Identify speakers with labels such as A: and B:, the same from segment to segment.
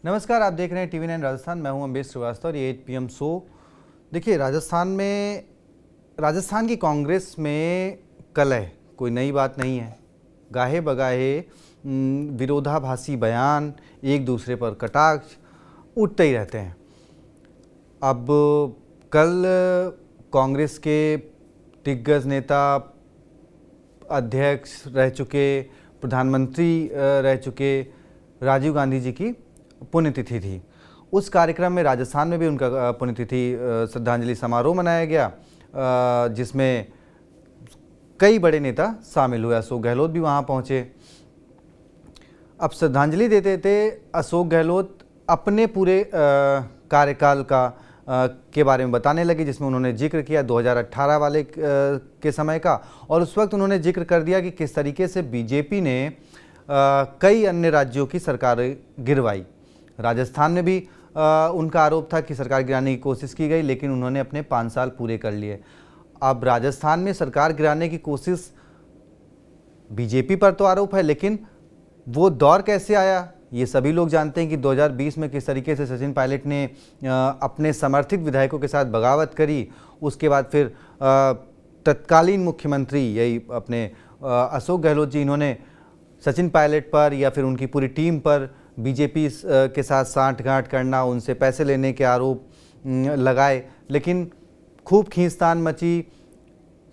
A: नमस्कार, आप देख रहे हैं टीवी 9 राजस्थान। मैं हूं अम्बेश श्रीवास्तव और ये 8 PM शो। देखिए, राजस्थान की कांग्रेस में कलह कोई नई बात नहीं है। गाहे बगाहे विरोधाभासी बयान, एक दूसरे पर कटाक्ष उठते ही रहते हैं। अब कल कांग्रेस के दिग्गज नेता, अध्यक्ष रह चुके, प्रधानमंत्री रह चुके राजीव गांधी जी की पुण्यतिथि थी। उस कार्यक्रम में राजस्थान में भी उनका पुण्यतिथि श्रद्धांजलि समारोह मनाया गया, जिसमें कई बड़े नेता शामिल हुए। अशोक गहलोत भी वहां पहुंचे। अब श्रद्धांजलि देते थे अशोक गहलोत अपने पूरे कार्यकाल के बारे में बताने लगे, जिसमें उन्होंने जिक्र किया 2018 वाले के समय का। और उस वक्त उन्होंने जिक्र कर दिया कि किस तरीके से बीजेपी ने कई अन्य राज्यों की सरकारें गिरवाई। राजस्थान में भी उनका आरोप था कि सरकार गिराने की कोशिश की गई, लेकिन उन्होंने अपने 5 साल पूरे कर लिए। अब राजस्थान में सरकार गिराने की कोशिश बीजेपी पर तो आरोप है, लेकिन वो दौर कैसे आया ये सभी लोग जानते हैं कि 2020 में किस तरीके से सचिन पायलट ने अपने समर्थित विधायकों के साथ बगावत करी। उसके बाद फिर तत्कालीन मुख्यमंत्री यही अपने अशोक गहलोत जी, इन्होंने सचिन पायलट पर या फिर उनकी पूरी टीम पर बीजेपी के साथ सांठगांठ करना, उनसे पैसे लेने के आरोप लगाए। लेकिन खूब खींचतान मची।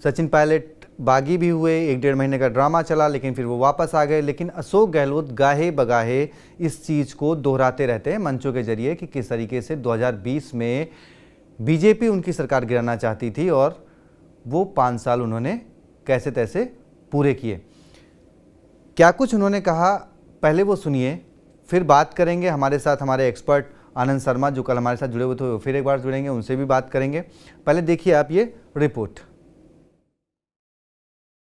A: सचिन पायलट बागी भी हुए, 1-1.5 महीने का ड्रामा चला, लेकिन फिर वो वापस आ गए। लेकिन अशोक गहलोत गाहे बगाहे इस चीज़ को दोहराते रहते हैं मंचों के जरिए कि किस तरीके से 2020 में बीजेपी उनकी सरकार गिराना चाहती थी और वो 5 साल उन्होंने कैसे तैसे पूरे किए। क्या कुछ उन्होंने कहा, पहले वो सुनिए, फिर बात करेंगे। हमारे साथ हमारे एक्सपर्ट आनंद शर्मा जो कल हमारे साथ जुड़े हुए थे, वो फिर एक बार जुड़ेंगे, उनसे भी बात करेंगे। पहले देखिए आप ये रिपोर्ट।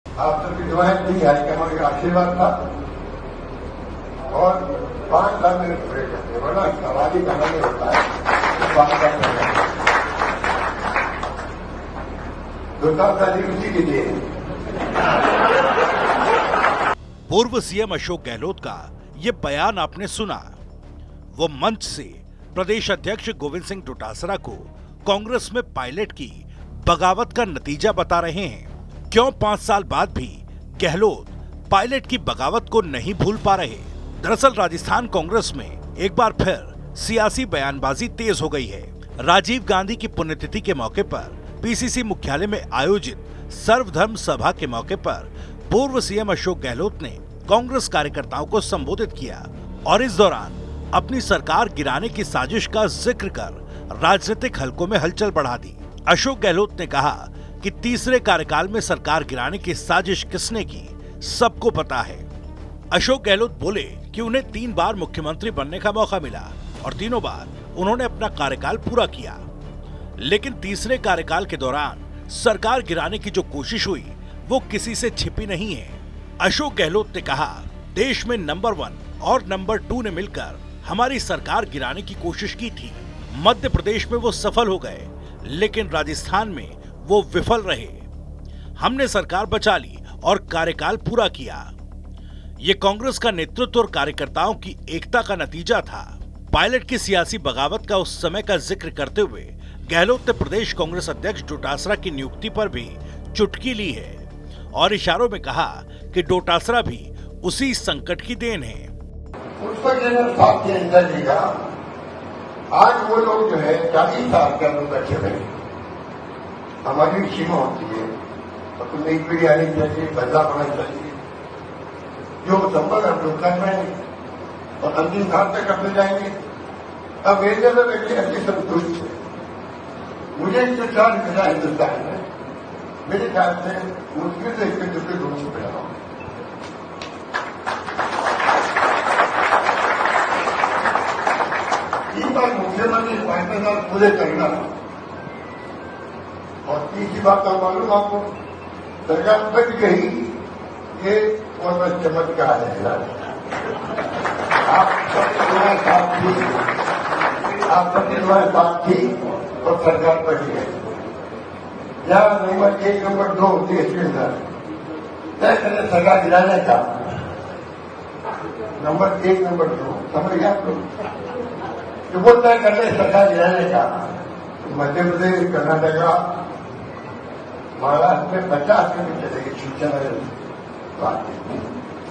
B: आप सबकी दुआएं थी, हाईकमान का आशीर्वाद था और 5 साल में पूरे करते, वरना सवाली कहां में होता है। 5 साल में 2 साल उसी के लिए।
C: पूर्व सीएम अशोक गहलोत का ये बयान आपने सुना। वो मंच से प्रदेश अध्यक्ष गोविंद सिंह डोटासरा को कांग्रेस में पायलट की बगावत का नतीजा बता रहे हैं। क्यों 5 साल बाद भी गहलोत पायलट की बगावत को नहीं भूल पा रहे? दरअसल राजस्थान कांग्रेस में एक बार फिर सियासी बयानबाजी तेज हो गई है। राजीव गांधी की पुण्यतिथि के मौके पर पीसीसी मुख्यालय में आयोजित सर्वधर्म सभा के मौके पर पूर्व सीएम अशोक गहलोत ने कांग्रेस कार्यकर्ताओं को संबोधित किया और इस दौरान अपनी सरकार गिराने की साजिश का जिक्र कर राजनीतिक हलकों में हलचल बढ़ा दी। अशोक गहलोत ने कहा कि तीसरे कार्यकाल में सरकार गिराने की साजिश किसने की, सबको पता है। अशोक गहलोत बोले कि उन्हें 3 बार मुख्यमंत्री बनने का मौका मिला और तीनों बार उन्होंने अपना कार्यकाल पूरा किया, लेकिन तीसरे कार्यकाल के दौरान सरकार गिराने की जो कोशिश हुई वो किसी से छिपी नहीं है। अशोक गहलोत ने कहा, देश में नंबर 1 और नंबर 2 ने मिलकर हमारी सरकार गिराने की कोशिश की थी। मध्य प्रदेश में वो सफल हो गए, लेकिन राजस्थान में वो विफल रहे। हमने सरकार बचा ली और कार्यकाल पूरा किया। ये कांग्रेस का नेतृत्व और कार्यकर्ताओं की एकता का नतीजा था। पायलट की सियासी बगावत का उस समय का जिक्र करते हुए गहलोत ने प्रदेश कांग्रेस अध्यक्ष डोटासरा की नियुक्ति पर भी चुटकी ली है और इशारों में कहा कि डोटासरा भी उसी संकट की देन है।
B: उस पर साथ के अंदर लिखा, आज वो लोग जो है 40 साल के अंदर बैठे हुए, हमारी सीमा होती है और तो नई पीढ़ी आनी चाहिए, बदलाव होना चाहिए। जो संपर्क हम लोग कर रहे हैं और अंतिम साल तक करते जाएंगे। अब मेरे जगह बैठे अच्छी संतुष्ट है। मुझे इससे 4 मिला हिंदुस्तान में, मेरे ख्याल से मुश्किल से इसके दूसरे लोगों को मिला। मुख्यमंत्री 5 साल पूरे करना और तीसरी बात तो मालूम आपको, सरकार बच गई, ये और बस चमत्कार है। आप सबके हमारे साथ थी और सरकार बच गई। या नंबर 1 नंबर 2 देश के अंदर तय करें सरकार गिराने का, नंबर 1 नंबर 2 समझ गया आप लोग। जो वो तय कर ले सरकार गिराने का, तो मध्य प्रदेश, कर्नाटका, महाराष्ट्र में 50 में चलेगी सूचना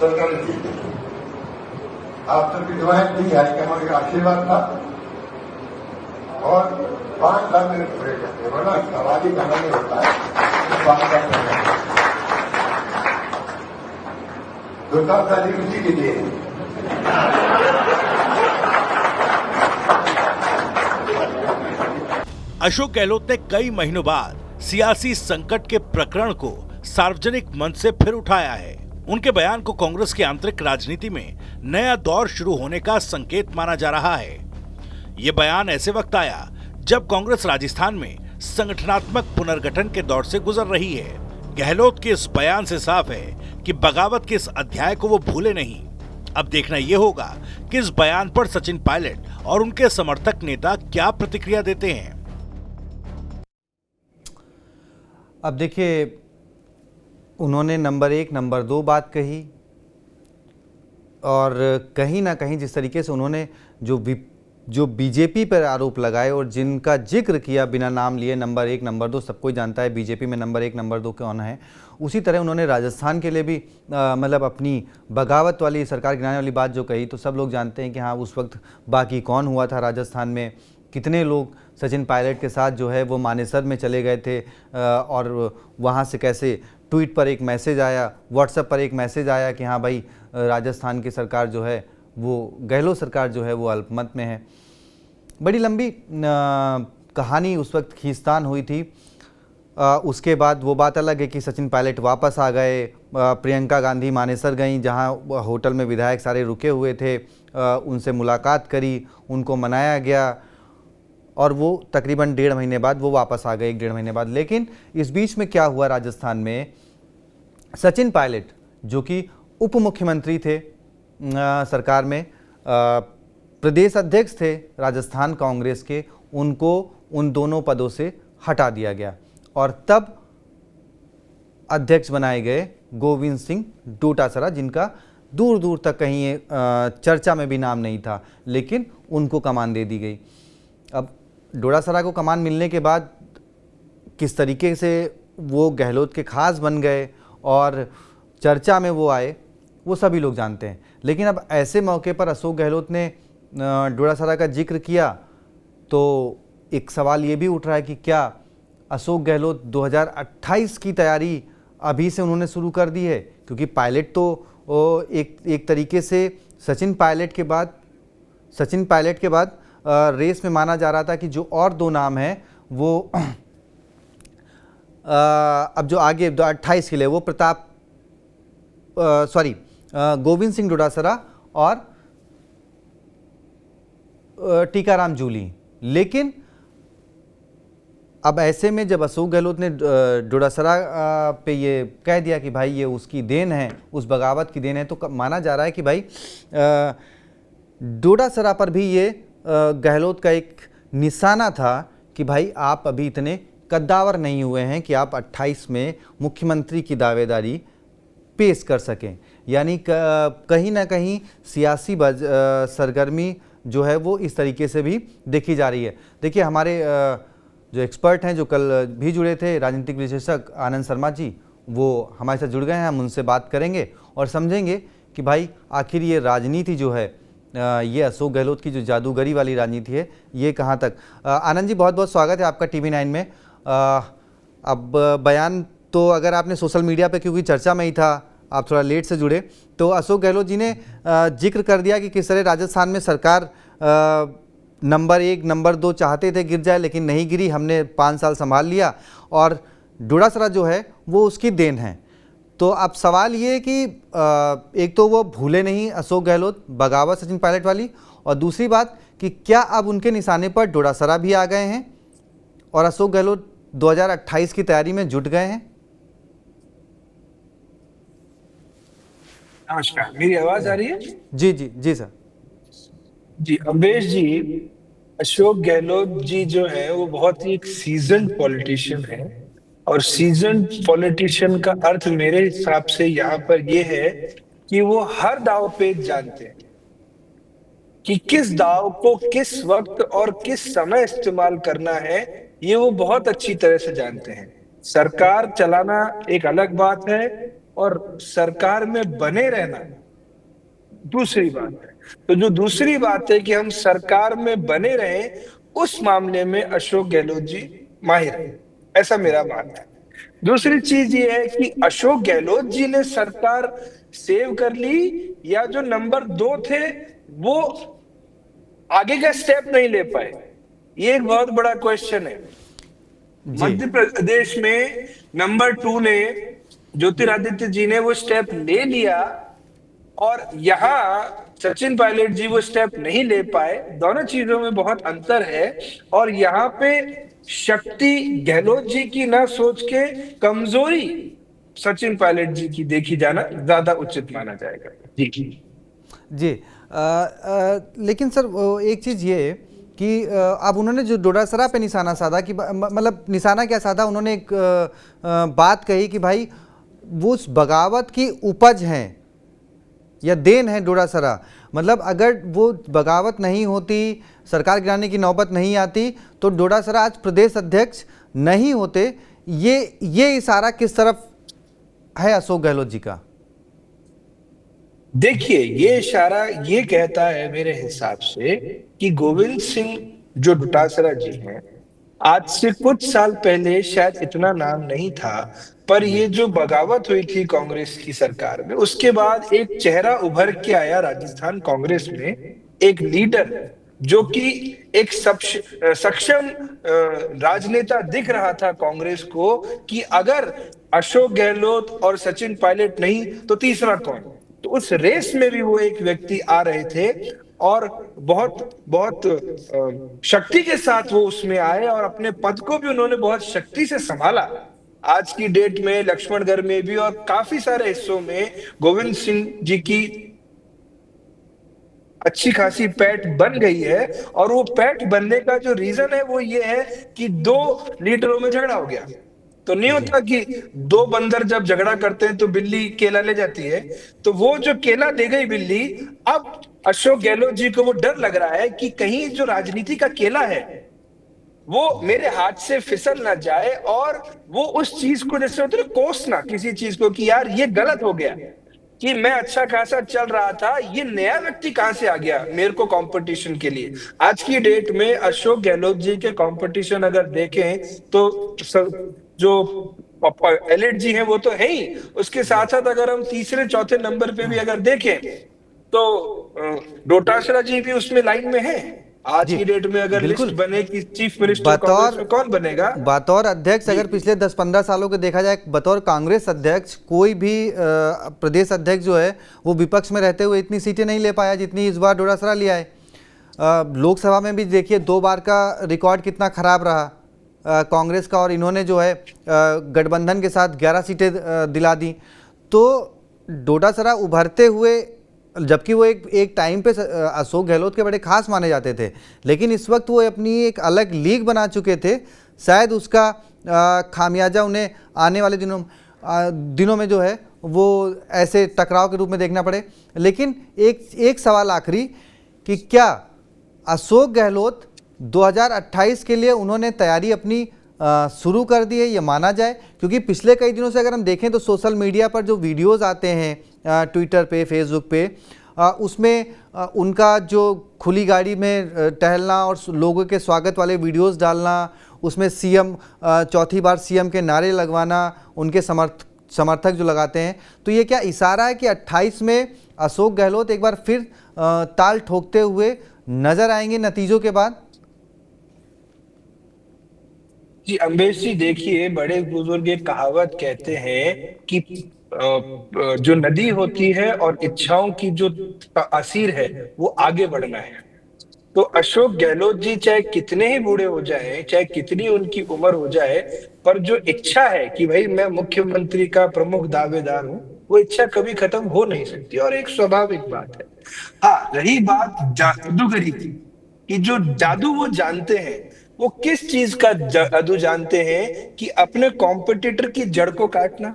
B: सरकार जीत गई। आप सबकी दुआएं थी, हाईकमान का आशीर्वाद था और 5 साल में पूरे करते, वरना सवाल ही कहना नहीं होता है। 5 साल में 2-4 साल ही उसी के लिए।
C: अशोक गहलोत ने कई महीनों बाद सियासी संकट के प्रकरण को सार्वजनिक मंच से फिर उठाया है। उनके बयान को कांग्रेस की आंतरिक राजनीति में नया दौर शुरू होने का संकेत माना जा रहा है। ये बयान ऐसे वक्त आया जब कांग्रेस राजस्थान में संगठनात्मक पुनर्गठन के दौर से गुजर रही है। गहलोत के इस बयान से साफ है कि बगावत के इस अध्याय को वो भूले नहीं। अब देखना यह होगा कि इस बयान पर सचिन पायलट और उनके समर्थक नेता क्या प्रतिक्रिया देते हैं।
A: अब देखिए, उन्होंने नंबर 1 नंबर 2 बात कही और कहीं ना कहीं जिस तरीके से उन्होंने जो बीजेपी पर आरोप लगाए और जिनका जिक्र किया बिना नाम लिए, नंबर 1 नंबर 2 सबको जानता है बीजेपी में नंबर 1 नंबर 2 कौन है, उसी तरह उन्होंने राजस्थान के लिए भी मतलब अपनी बगावत वाली, सरकार गिराने वाली बात जो कही, तो सब लोग जानते हैं कि हाँ उस वक्त बाकी कौन हुआ था राजस्थान में, कितने लोग सचिन पायलट के साथ जो है वो मानेसर में चले गए थे और वहाँ से कैसे ट्वीट पर एक मैसेज आया, व्हाट्सएप पर एक मैसेज आया कि हाँ भाई राजस्थान की सरकार जो है वो गहलोत सरकार जो है वो अल्पमत में है। बड़ी लंबी कहानी उस वक्त खींचतान हुई थी। उसके बाद वो बात अलग है कि सचिन पायलट वापस आ गए, प्रियंका गांधी मानेसर गईं जहाँ होटल में विधायक सारे रुके हुए थे, उनसे मुलाकात करी, उनको मनाया गया और वो तकरीबन 1.5 महीने बाद वो वापस आ गए, 1-1.5 महीने बाद। लेकिन इस बीच में क्या हुआ राजस्थान में, सचिन पायलट जो कि उप मुख्यमंत्री थे सरकार में, प्रदेश अध्यक्ष थे राजस्थान कांग्रेस के, उनको उन दोनों पदों से हटा दिया गया और तब अध्यक्ष बनाए गए गोविंद सिंह डोटासरा, जिनका दूर दूर तक कहीं चर्चा में भी नाम नहीं था, लेकिन उनको कमान दे दी गई। अब डोटासरा को कमान मिलने के बाद किस तरीके से वो गहलोत के खास बन गए और चर्चा में वो आए, वो सभी लोग जानते हैं। लेकिन अब ऐसे मौके पर अशोक गहलोत ने डोटासरा का जिक्र किया तो एक सवाल ये भी उठ रहा है कि क्या अशोक गहलोत 2028 की तैयारी अभी से उन्होंने शुरू कर दी है, क्योंकि पायलट तो एक तरीके से सचिन पायलट के बाद रेस में माना जा रहा था कि जो और 2 नाम हैं वो अब जो आगे 28 के लिए वो गोविंद सिंह डोटासरा और टीकाराम जूली। लेकिन अब ऐसे में जब अशोक गहलोत ने डोटासरा पे ये कह दिया कि भाई ये उसकी देन है, उस बगावत की देन है, तो माना जा रहा है कि भाई डोटासरा पर भी ये गहलोत का एक निशाना था कि भाई आप अभी इतने कद्दावर नहीं हुए हैं कि आप 28 में मुख्यमंत्री की दावेदारी पेश कर सकें। यानी कहीं ना कहीं सियासी सरगर्मी जो है वो इस तरीके से भी देखी जा रही है। देखिए, हमारे जो एक्सपर्ट हैं जो कल भी जुड़े थे, राजनीतिक विशेषज्ञ आनंद शर्मा जी, वो हमारे साथ जुड़ गए हैं। हम उनसे बात करेंगे और समझेंगे कि भाई आखिर ये राजनीति जो है, ये अशोक गहलोत की जो जादूगरी वाली राजनीति है, ये कहाँ तक। आनंद जी, बहुत बहुत स्वागत है आपका TV 9 में। अब बयान तो अगर आपने सोशल मीडिया पे, क्योंकि चर्चा में ही था, आप थोड़ा लेट से जुड़े, तो अशोक गहलोत जी ने जिक्र कर दिया कि किस तरह राजस्थान में सरकार नंबर 1 नंबर 2 चाहते थे गिर जाए, लेकिन नहीं गिरी, हमने 5 साल संभाल लिया और डोटासरा जो है वो उसकी देन है। तो अब सवाल ये है कि एक तो वो भूले नहीं अशोक गहलोत बगावत सचिन पायलट वाली, और दूसरी बात कि क्या अब उनके निशाने पर डोटासरा भी आ गए हैं और अशोक गहलोत 2028 की तैयारी में जुट गए हैं।
D: नमस्कार, मेरी आवाज आ रही है?
A: जी जी जी सर।
D: जी अम्बेश जी, अशोक गहलोत जी जो है वो बहुत ही एक सीजन्ड पॉलिटिशियन है और सीजन्ड पॉलिटिशियन का अर्थ मेरे हिसाब से यहाँ पर ये है कि वो हर दाव पेच जानते हैं। कि किस दाव को किस वक्त और किस समय इस्तेमाल करना है, ये वो बहुत अच्छी तरह से जानते हैं। सरकार चलाना एक अलग बात है और सरकार में बने रहना दूसरी बात है। तो जो दूसरी बात है कि हम सरकार में बने रहें, उस मामले में अशोक गहलोत जी माहिर है, ऐसा मेरा मानना है। दूसरी चीज ये है कि अशोक गहलोत जी ने सरकार सेव कर ली, या जो नंबर 2 थे वो आगे का स्टेप नहीं ले पाए, ये एक बहुत बड़ा क्वेश्चन है।
A: जी
D: मध्य प्रदेश में नंबर 2 ने, ज्योतिरादित्य जी ने वो स्टेप ले लिया, और यहाँ सचिन पायलट जी वो स्टेप नहीं ले पाए। दोनों चीजों में बहुत अंतर है, और यहाँ पे शक्ति गहलोत जी की ना सोच के कमजोरी सचिन पायलट जी की देखी जाना ज्यादा उचित माना जाएगा। जी
A: जी लेकिन सर एक चीज़ ये कि अब उन्होंने जो डोडासरा पे निशाना साधा कि मतलब निशाना क्या साधा, उन्होंने एक बात कही कि भाई वो उस बगावत की उपज हैं या देन है डोडासरा। मतलब अगर वो बगावत नहीं होती, सरकार गिराने की नौबत नहीं आती, तो डोडासरा आज प्रदेश अध्यक्ष नहीं होते। ये इशारा किस तरफ है अशोक गहलोत जी का?
D: देखिए, ये इशारा ये कहता है मेरे हिसाब से कि गोविंद सिंह जो डोटासरा जी हैं, आज से कुछ साल पहले शायद इतना नाम नहीं था, पर ये जो बगावत हुई थी कांग्रेस की सरकार में, उसके बाद एक चेहरा उभर के आया राजस्थान कांग्रेस में, एक लीडर जो कि एक सक्षम राजनेता दिख रहा था कांग्रेस को, कि अगर अशोक गहलोत और सचिन पायलट नहीं तो तीसरा कौन। तो उस रेस में भी वो एक व्यक्ति आ रहे थे, और बहुत बहुत शक्ति के साथ वो उसमें आए, और अपने पद को भी उन्होंने बहुत शक्ति से संभाला। आज की डेट में लक्ष्मणगढ़ में भी और काफी सारे हिस्सों में गोविंद सिंह जी की अच्छी खासी पैठ बन गई है, और वो पैठ बनने का जो रीजन है वो ये है कि 2 लीडरों में झगड़ा हो गया। तो नहीं
A: जी
D: होता कि 2 बंदर जब झगड़ा करते हैं तो बिल्ली केला ले जाती है, तो वो जो केला ले गई बिल्ली, अब अशोक गहलोत जी को वो डर लग रहा है कि कहीं जो राजनीति का केला है वो मेरे हाथ से फिसल ना जाए, और वो उस चीज को, जैसे होता है ना, कोसना किसी चीज को कि यार ये गलत हो गया, कि मैं अच्छा खासा चल रहा था, ये नया व्यक्ति कहां से आ गया मेरे को कंपटीशन के लिए। आज की डेट में अशोक गहलोत जी के कंपटीशन अगर देखें तो जो पायलट जी हैं वो तो है ही, उसके साथ साथ अगर हम तीसरे चौथे नंबर पे भी अगर देखें तो डोटासरा जी भी उसमें लाइन में है। आज
A: जी
D: की डेट में अगर लिस्ट
A: बिल्कुल।
D: बने कि चीफ मिनिस्टर कांग्रेस
A: बतौर
D: में कौन बनेगा,
A: बतौर अध्यक्ष अगर पिछले 10-15 सालों के देखा जाए, बतौर कांग्रेस अध्यक्ष कोई भी प्रदेश अध्यक्ष जो है वो विपक्ष में रहते हुए इतनी सीटें नहीं ले पाया जितनी इस बार डोडासरा लिया है। लोकसभा में भी देखिए 2 बार का रिकॉर्ड कितना खराब रहा कांग्रेस का, और इन्होंने जो है गठबंधन के साथ 11 सीटें दिला दी। तो डोडासरा उभरते हुए, जबकि वो एक टाइम पे अशोक गहलोत के बड़े खास माने जाते थे, लेकिन इस वक्त वो अपनी एक अलग लीग बना चुके थे। शायद उसका खामियाजा उन्हें आने वाले दिनों में जो है वो ऐसे टकराव के रूप में देखना पड़े। लेकिन एक सवाल आखिरी, कि क्या अशोक गहलोत 2028 के लिए उन्होंने तैयारी अपनी शुरू कर दी है, ये माना जाए? क्योंकि पिछले कई दिनों से अगर हम देखें तो सोशल मीडिया पर जो वीडियोस आते हैं ट्विटर पे, फेसबुक पे, उसमें उनका जो खुली गाड़ी में टहलना और लोगों के स्वागत वाले वीडियोस डालना, उसमें सीएम चौथी बार सीएम के नारे लगवाना, उनके समर्थक जो लगाते हैं, तो ये क्या इशारा है कि 28 में अशोक गहलोत एक बार फिर ताल ठोकते हुए नजर आएंगे नतीजों के बाद?
D: जी अम्बेश जी, देखिए, बड़े बुजुर्ग एक कहावत कहते हैं कि जो नदी होती है और इच्छाओं की जो तासीर है वो आगे बढ़ना है। तो अशोक गहलोत जी चाहे कितने ही बूढ़े हो जाएं, चाहे कितनी उनकी उम्र हो जाए, पर जो इच्छा है कि भाई मैं मुख्यमंत्री का प्रमुख दावेदार हूं, वो इच्छा कभी खत्म हो नहीं सकती, और एक स्वाभाविक बात है। हाँ, रही बात जादूगरी की, कि जो जादू वो जानते हैं, वो किस चीज का जादू जानते हैं, कि अपने कॉम्पिटिटर की जड़ को काटना,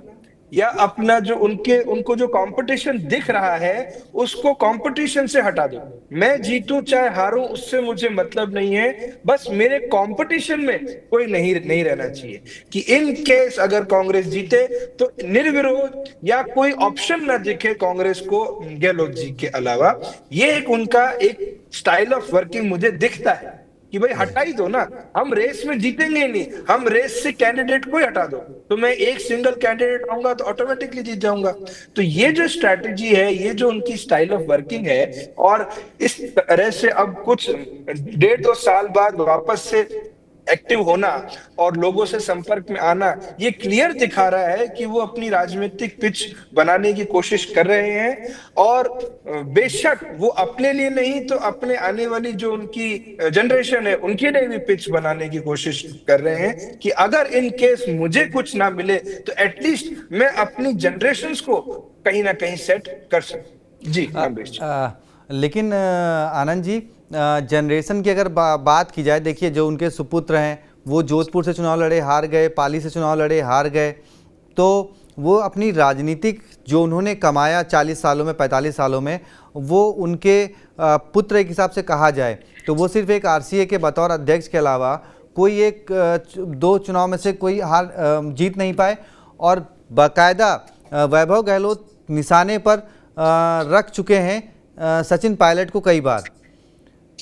D: या अपना जो उनको जो कंपटीशन दिख रहा है उसको कंपटीशन से हटा दो। मैं जीतूं चाहे हारूं उससे मुझे मतलब नहीं है, बस मेरे कंपटीशन में कोई नहीं नहीं रहना चाहिए। कि इन केस अगर कांग्रेस जीते तो निर्विरोध या कोई ऑप्शन ना दिखे कांग्रेस को गहलोत जी के अलावा। ये एक उनका एक स्टाइल ऑफ वर्किंग मुझे दिखता है कि भाई हटा ही दो ना, हम रेस में जीतेंगे ही नहीं, हम रेस से कैंडिडेट को ही हटा दो तो मैं एक सिंगल कैंडिडेट आऊंगा तो ऑटोमेटिकली जीत जाऊंगा। तो ये जो स्ट्रैटेजी है, ये जो उनकी स्टाइल ऑफ वर्किंग है, और इस तरह से अब कुछ 1.5-2 साल बाद वापस से एक्टिव होना और लोगों से संपर्क में आना, ये क्लियर दिखा रहा है कि वो अपनी राजनीतिक पिच बनाने की कोशिश कर रहे हैं। और बेशक वो अपने लिए नहीं तो अपने आने वाली जो उनकी जनरेशन है उनके लिए भी पिच बनाने की कोशिश कर रहे हैं कि अगर इन केस मुझे कुछ ना मिले तो एटलीस्ट मैं अपनी जनरेशन्स को कहीं ना कहीं सेट कर सकूं। जी अमरीश जी।
A: लेकिन आनंद जी, जनरेशन की अगर बात की जाए, देखिए जो उनके सुपुत्र हैं वो जोधपुर से चुनाव लड़े हार गए, पाली से चुनाव लड़े हार गए, तो वो अपनी राजनीतिक जो उन्होंने कमाया 40 सालों में 45 सालों में, वो उनके पुत्र एक हिसाब से कहा जाए तो वो सिर्फ एक आरसीए के बतौर अध्यक्ष के अलावा कोई एक 2 चुनाव में से कोई जीत नहीं पाए। और बाकायदा वैभव गहलोत निशाने पर रख चुके हैं सचिन पायलट को कई बार।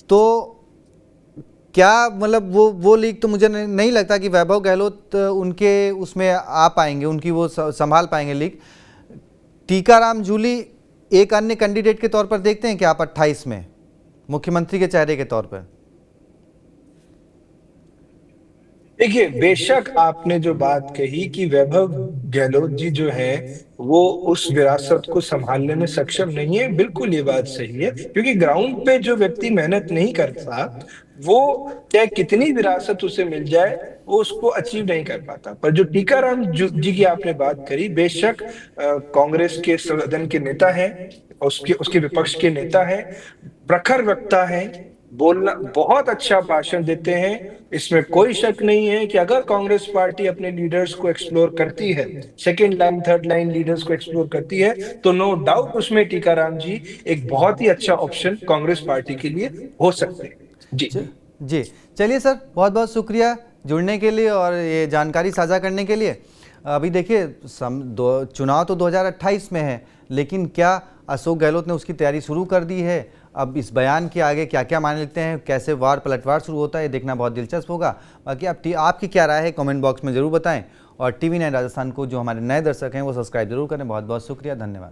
A: तो क्या मतलब वो लीग तो मुझे नहीं लगता कि वैभव गहलोत उनके उसमें आ पाएंगे, उनकी वो संभाल पाएंगे लीग। टीकाराम जूली एक अन्य कैंडिडेट के तौर पर देखते हैं क्या आप 28 में मुख्यमंत्री के चेहरे के तौर पर?
D: देखिए, बेशक आपने जो बात कही कि वैभव गहलोत जी जो है वो उस विरासत को संभालने में सक्षम नहीं है, बिल्कुल ये बात सही है। क्योंकि ग्राउंड पे जो व्यक्ति मेहनत नहीं करता वो चाहे कितनी विरासत उसे मिल जाए वो उसको अचीव नहीं कर पाता। पर जो टीकाराम जी की आपने बात करी, बेशक कांग्रेस के सदन के नेता हैं, उसके विपक्ष के नेता हैं, प्रखर वक्ता हैं, बोलना बहुत अच्छा भाषण देते हैं। इसमें कोई शक नहीं है कि अगर कांग्रेस पार्टी अपने लीडर्स को एक्सप्लोर करती है, second line third line leaders को एक्सप्लोर करती है, तो नो डाउट उसमें टीकाराम जी एक बहुत ही अच्छा ऑप्शन कांग्रेस पार्टी के लिए हो सकते हैं। जी
A: चलिए सर, बहुत बहुत शुक्रिया जुड़ने के लिए और ये जानकारी साझा करने के लिए। अभी देखिए चुनाव तो 2028 में है, लेकिन क्या अशोक गहलोत ने उसकी तैयारी शुरू कर दी है? अब इस बयान के आगे क्या क्या मान लेते हैं, कैसे वार पलटवार शुरू होता है, ये देखना बहुत दिलचस्प होगा। बाकी आपकी क्या राय है कमेंट बॉक्स में ज़रूर बताएं, और TV9 राजस्थान को जो हमारे नए दर्शक हैं वो सब्सक्राइब जरूर करें। बहुत बहुत शुक्रिया, धन्यवाद।